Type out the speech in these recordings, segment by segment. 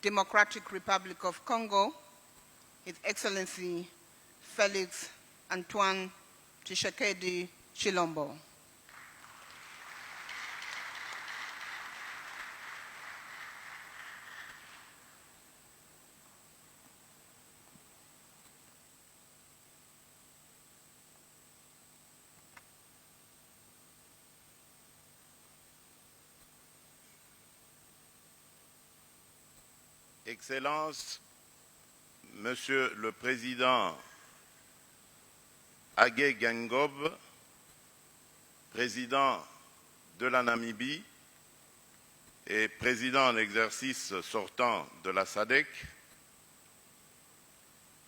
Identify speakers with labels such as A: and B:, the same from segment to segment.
A: Democratic Republic of Congo, His Excellency Felix Antoine Tshisekedi Tshilombo.
B: Excellences, Monsieur le Président Hage Geingob, Président de la Namibie et Président en exercice sortant de la SADC,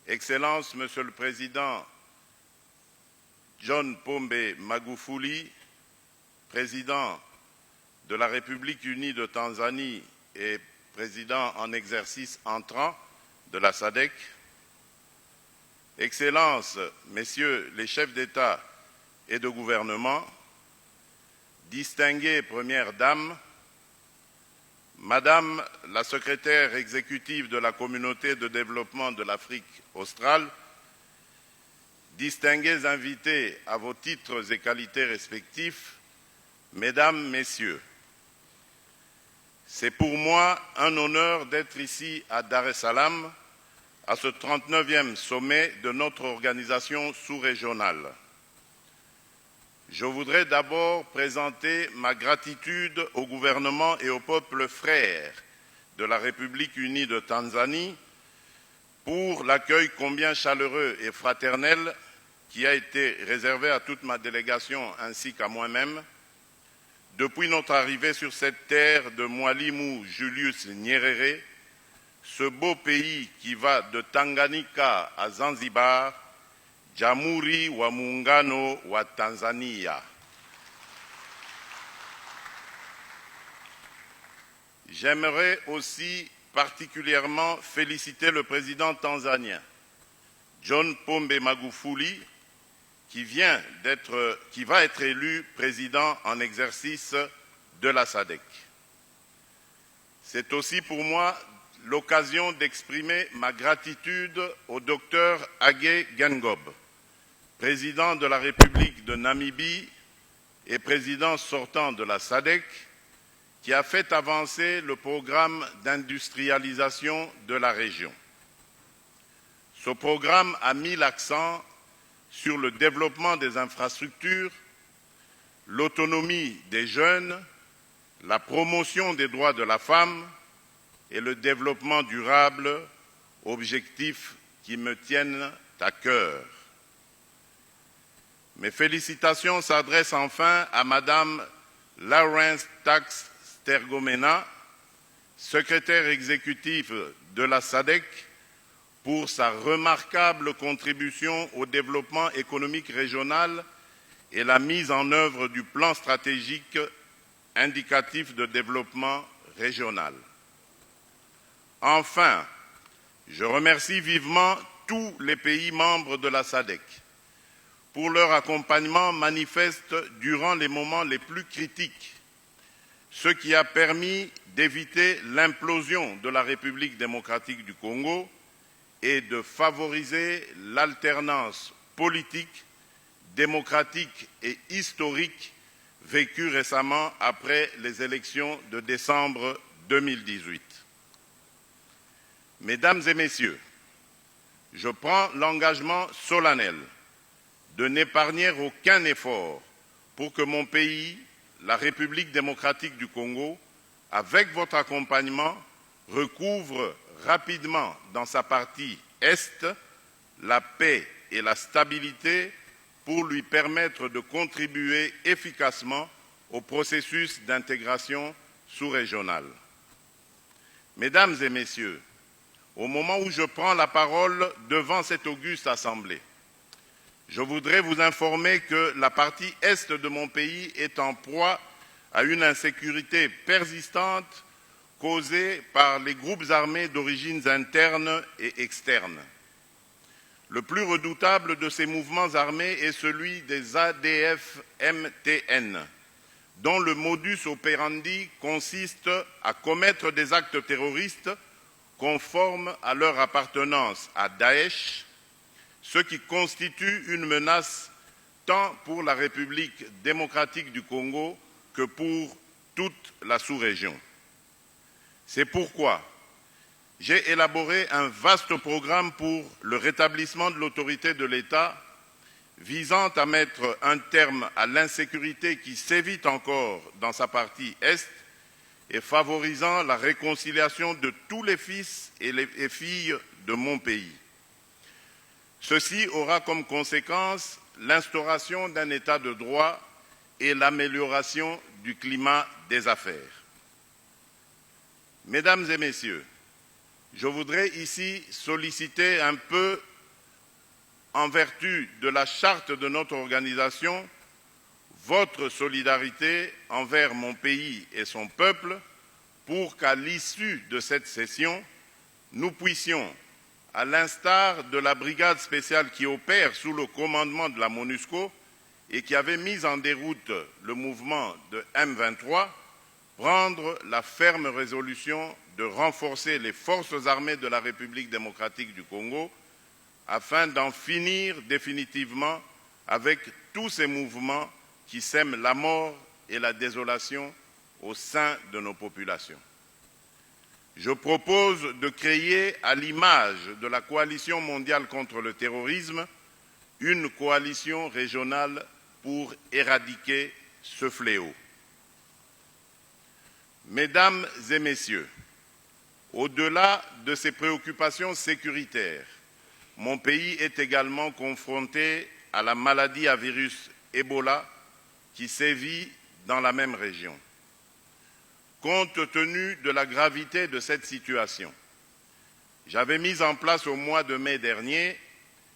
B: Excellences, Monsieur le Président John Pombe Magufuli, Président de la République unie de Tanzanie et Président en exercice entrant de la SADC, Excellences, Messieurs les chefs d'État et de gouvernement, distinguées Premières Dames, Madame la secrétaire exécutive de la Communauté de développement de l'Afrique australe, distingués invités à vos titres et qualités respectifs, Mesdames, Messieurs, c'est pour moi un honneur d'être ici à Dar es Salaam, à ce 39e sommet de notre organisation sous-régionale. Je voudrais d'abord présenter ma gratitude au gouvernement et au peuple frère de la République unie de Tanzanie pour l'accueil combien chaleureux et fraternel qui a été réservé à toute ma délégation ainsi qu'à moi-même depuis notre arrivée sur cette terre de Mwalimu Julius Nyerere, ce beau pays qui va de Tanganyika à Zanzibar, Jamhuri wa Muungano wa Tanzania. J'aimerais aussi particulièrement féliciter le président tanzanien, John Pombe Magufuli, qui va être élu président en exercice de la SADC. C'est aussi pour moi l'occasion d'exprimer ma gratitude au docteur Hage Geingob, président de la République de Namibie et président sortant de la SADC, qui a fait avancer le programme d'industrialisation de la région. Ce programme a mis l'accent sur le développement des infrastructures, l'autonomie des jeunes, la promotion des droits de la femme et le développement durable, objectifs qui me tiennent à cœur. Mes félicitations s'adressent enfin à Madame Lawrence Tax Stergomena, secrétaire exécutive de la SADC, pour sa remarquable contribution au développement économique régional et la mise en œuvre du plan stratégique indicatif de développement régional. Enfin, je remercie vivement tous les pays membres de la SADC pour leur accompagnement manifeste durant les moments les plus critiques, ce qui a permis d'éviter l'implosion de la République démocratique du Congo et de favoriser l'alternance politique, démocratique et historique vécue récemment après les élections de décembre 2018. Mesdames et Messieurs, je prends l'engagement solennel de n'épargner aucun effort pour que mon pays, la République démocratique du Congo, avec votre accompagnement, recouvre rapidement dans sa partie Est la paix et la stabilité pour lui permettre de contribuer efficacement au processus d'intégration sous-régionale. Mesdames et Messieurs, au moment où je prends la parole devant cette auguste assemblée, je voudrais vous informer que la partie Est de mon pays est en proie à une insécurité persistante causée par les groupes armés d'origines internes et externes. Le plus redoutable de ces mouvements armés est celui des ADF-MTN, dont le modus operandi consiste à commettre des actes terroristes conformes à leur appartenance à Daesh, ce qui constitue une menace tant pour la République démocratique du Congo que pour toute la sous-région. C'est pourquoi j'ai élaboré un vaste programme pour le rétablissement de l'autorité de l'État visant à mettre un terme à l'insécurité qui sévit encore dans sa partie Est et favorisant la réconciliation de tous les fils et les filles de mon pays. Ceci aura comme conséquence l'instauration d'un état de droit et l'amélioration du climat des affaires. Mesdames et messieurs, je voudrais ici solliciter un peu, en vertu de la charte de notre organisation, votre solidarité envers mon pays et son peuple pour qu'à l'issue de cette session, nous puissions, à l'instar de la brigade spéciale qui opère sous le commandement de la MONUSCO et qui avait mis en déroute le mouvement de M23, prendre la ferme résolution de renforcer les forces armées de la République démocratique du Congo afin d'en finir définitivement avec tous ces mouvements qui sèment la mort et la désolation au sein de nos populations. Je propose de créer, à l'image de la coalition mondiale contre le terrorisme, une coalition régionale pour éradiquer ce fléau. Mesdames et messieurs, au-delà de ces préoccupations sécuritaires, mon pays est également confronté à la maladie à virus Ebola qui sévit dans la même région. Compte tenu de la gravité de cette situation, j'avais mis en place au mois de mai dernier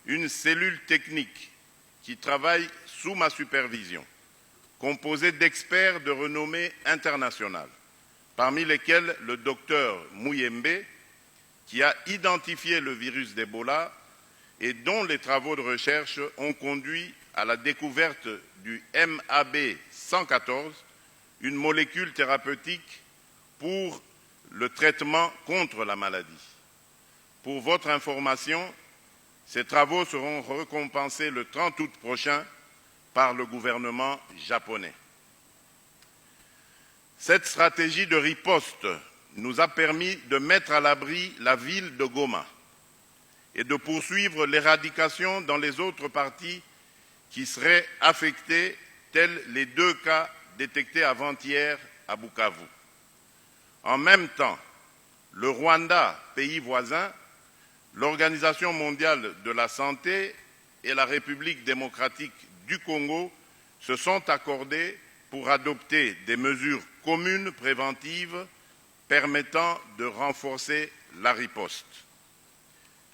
B: une cellule technique qui travaille sous ma supervision, composée d'experts de renommée internationale, parmi lesquels le docteur Muyembe, qui a identifié le virus d'Ebola et dont les travaux de recherche ont conduit à la découverte du MAB114, une molécule thérapeutique pour le traitement contre la maladie. Pour votre information, ces travaux seront récompensés le 30 août prochain par le gouvernement japonais. Cette stratégie de riposte nous a permis de mettre à l'abri la ville de Goma et de poursuivre l'éradication dans les autres parties qui seraient affectées, tels les 2 cas détectés avant-hier à Bukavu. En même temps, le Rwanda, pays voisin, l'Organisation mondiale de la santé et la République démocratique du Congo se sont accordés pour adopter des mesures communes préventives permettant de renforcer la riposte.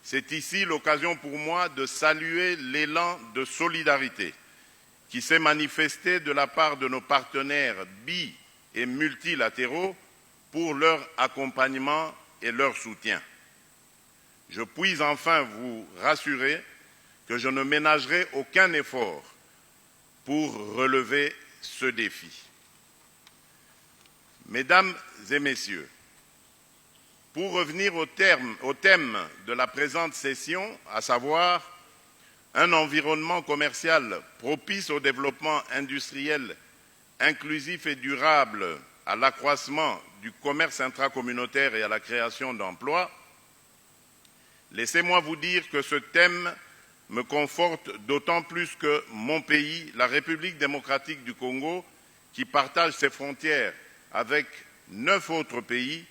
B: C'est ici l'occasion pour moi de saluer l'élan de solidarité qui s'est manifesté de la part de nos partenaires bi- et multilatéraux pour leur accompagnement et leur soutien. Je puis enfin vous rassurer que je ne ménagerai aucun effort pour relever ce défi. Mesdames et messieurs, pour revenir au thème de la présente session, à savoir un environnement commercial propice au développement industriel inclusif et durable, à l'accroissement du commerce intracommunautaire et à la création d'emplois, laissez-moi vous dire que ce thème me conforte d'autant plus que mon pays, la République démocratique du Congo, qui partage ses frontières avec 9 autres pays,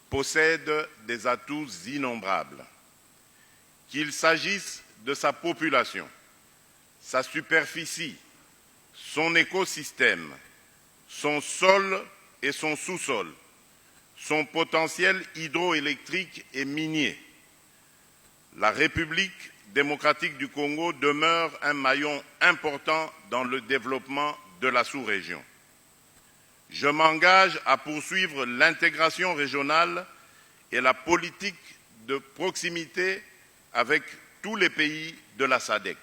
B: possède des atouts innombrables. Qu'il s'agisse de sa population, sa superficie, son écosystème, son sol et son sous-sol, son potentiel hydroélectrique et minier, la République démocratique du Congo demeure un maillon important dans le développement de la sous-région. Je m'engage à poursuivre l'intégration régionale et la politique de proximité avec tous les pays de la SADC.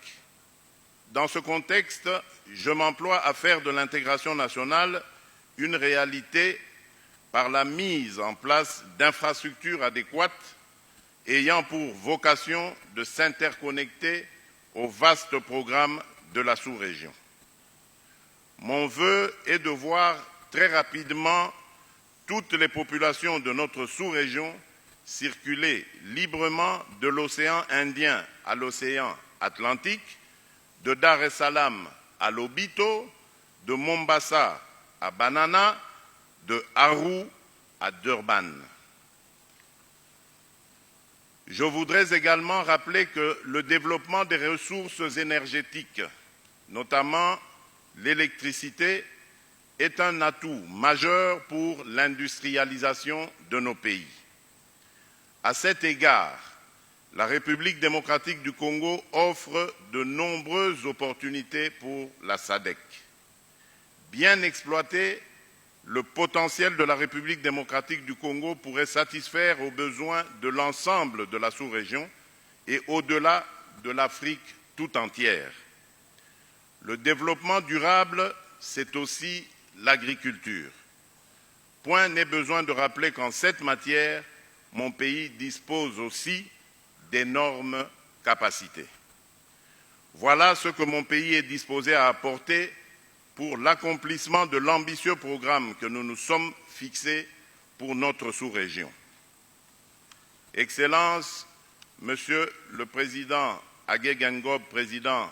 B: Dans ce contexte, je m'emploie à faire de l'intégration nationale une réalité par la mise en place d'infrastructures adéquates ayant pour vocation de s'interconnecter au vaste programme de la sous-région. Mon vœu est de voir très rapidement toutes les populations de notre sous-région circuler librement de l'océan Indien à l'océan Atlantique, de Dar es Salaam à Lobito, de Mombasa à Banana, de Arua à Durban. Je voudrais également rappeler que le développement des ressources énergétiques, notamment l'électricité, est un atout majeur pour l'industrialisation de nos pays. À cet égard, la République démocratique du Congo offre de nombreuses opportunités pour la SADC. Bien exploité, le potentiel de la République démocratique du Congo pourrait satisfaire aux besoins de l'ensemble de la sous-région et au-delà de l'Afrique tout entière. Le développement durable, c'est aussi l'agriculture. Point n'est besoin de rappeler qu'en cette matière, mon pays dispose aussi d'énormes capacités. Voilà ce que mon pays est disposé à apporter pour l'accomplissement de l'ambitieux programme que nous nous sommes fixés pour notre sous-région. Excellences, Monsieur le Président Hage Geingob, président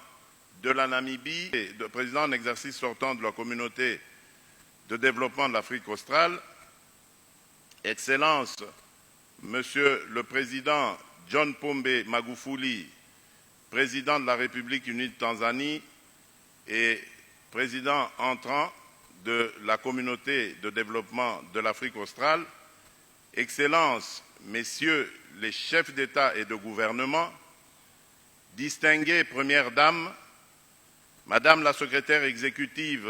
B: de la Namibie et président en exercice sortant de la communauté de développement de l'Afrique australe, Excellences, Monsieur le Président John Pombe Magufuli, président de la République unie de Tanzanie et président entrant de la communauté de développement de l'Afrique australe, Excellences, Messieurs les chefs d'État et de gouvernement, distinguées Premières Dames, Madame la secrétaire exécutive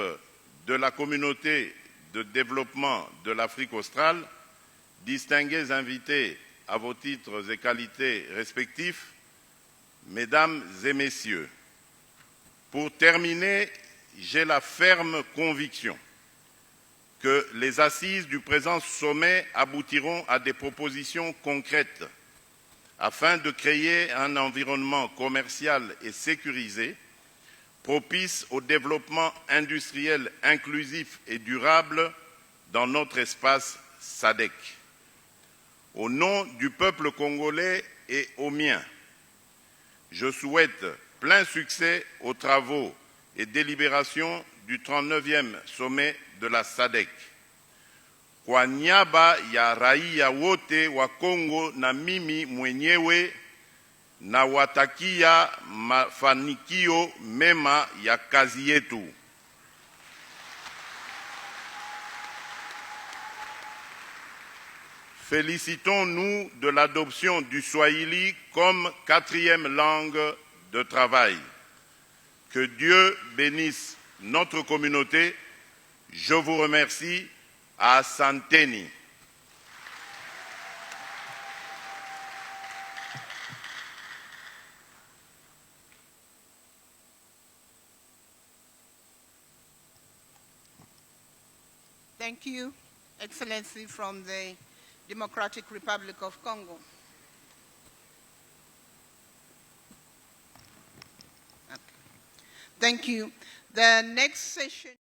B: de la communauté de développement de l'Afrique australe, distingués invités à vos titres et qualités respectifs, Mesdames et Messieurs, pour terminer, j'ai la ferme conviction que les assises du présent sommet aboutiront à des propositions concrètes afin de créer un environnement commercial et sécurisé propice au développement industriel inclusif et durable dans notre espace SADC. Au nom du peuple congolais et au mien, je souhaite plein succès aux travaux et délibérations du 39e sommet de la SADC. Kwa niaba ya raia wote wa Kongo na mimi mwenyewe nawatakia mafanikio mema ya kazi yetu. Félicitons-nous de l'adoption du Swahili comme 4e langue de travail. Que Dieu bénisse notre communauté. Je vous remercie. Asanteni.
A: Thank you, Excellency, from the Democratic Republic of Congo. Okay. Thank you. The next session.